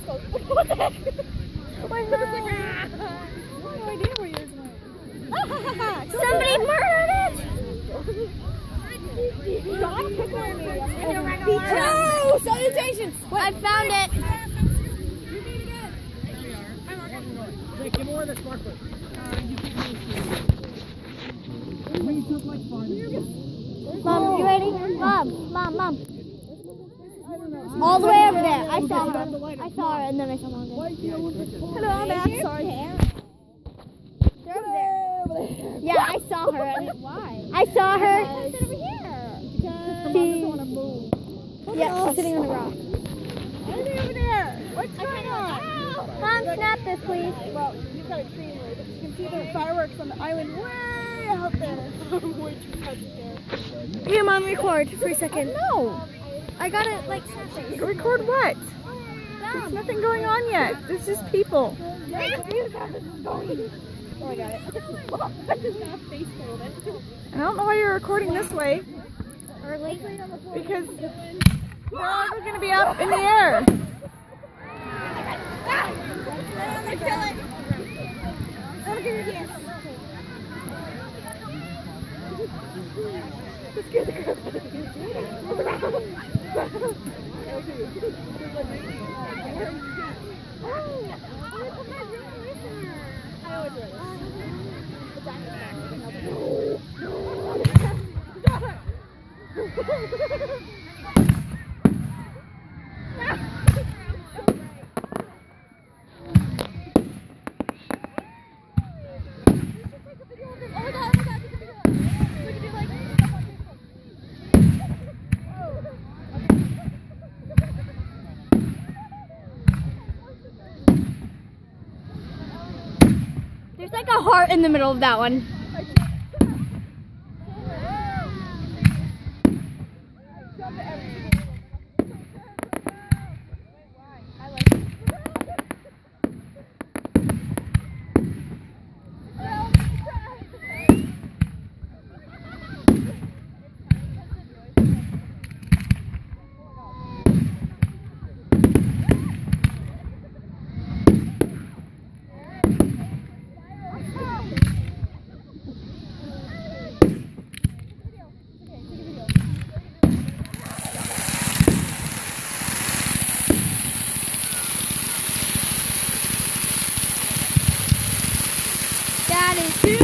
goes, what the heck? My head was like, ah. No idea where yours went. Somebody murdered it! Oh, salutations! I found it. Give more of the sparkler. Mom, you ready? Mom. All the way over there. I saw her, and then I saw Mom again. Hello, I'm back. Sorry. They're over there. Yeah, I saw her. Why? I saw her. Sit over here. Because She- I want to move. Yeah, she's sitting on the rock. Why are they over there? What's going on? Mom, snap this, please. Well, you've got a tree in there, but you can see the fireworks on the island way out there. I'm way too fast there. Here, Mom, record for a second. No. I got it, like, snapping. Record what? There's nothing going on yet. There's just people. Oh, I got it. I don't know why you're recording this way. Early. Because we're all going to be up in the air. There's like a heart in the middle of that one. That is huge!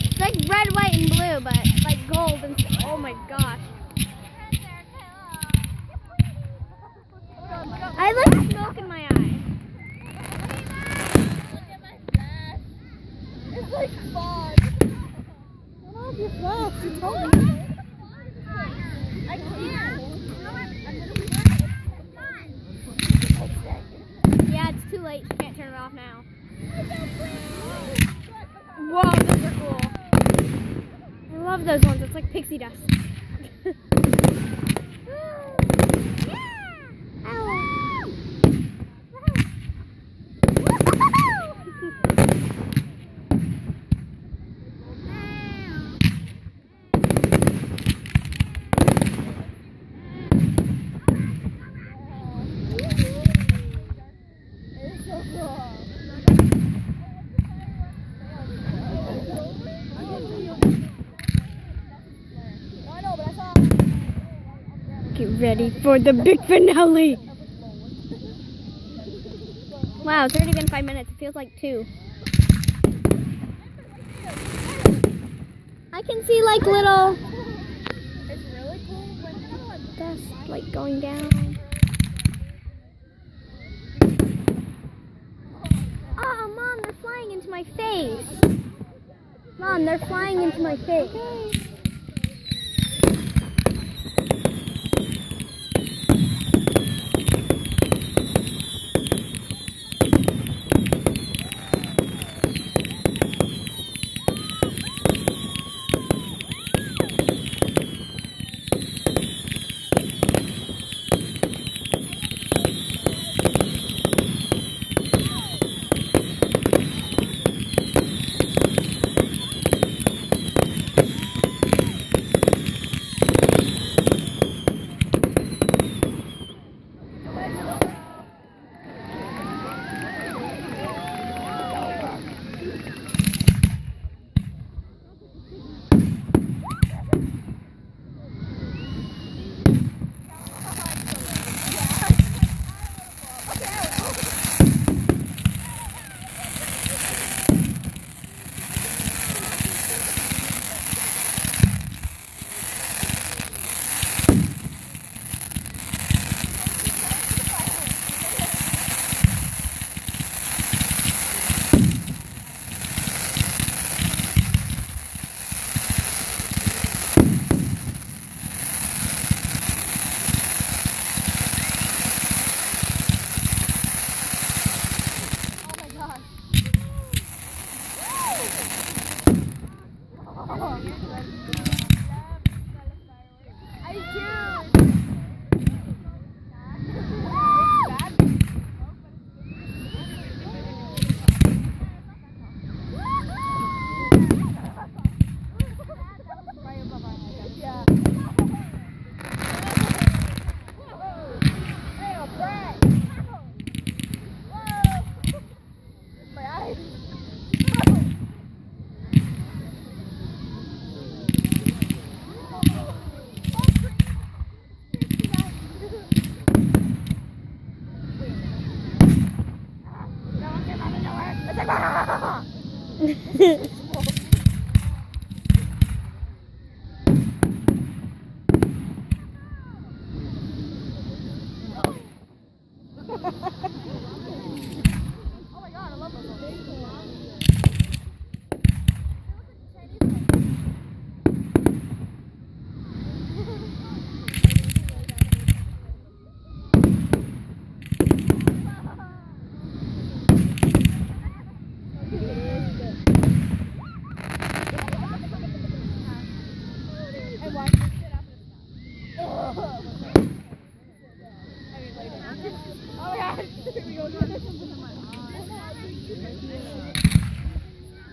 It's like red, white, and blue, but like gold and oh my gosh. I like smoke in my eye. It's like fog. Turn off your flash. You told me. I can't. Yeah, it's too late. You can't turn it off now. Whoa, those are cool. I love those ones. It's like pixie dust. Get ready for the big finale. Wow, it's already been 5 minutes. It feels like 2. I can see like little It's really cool when dust. just like going down. Oh, Mom, they're flying into my face. Mom, they're flying into my face.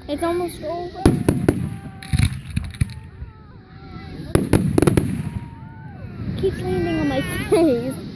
It's almost over. Keeps landing on my face.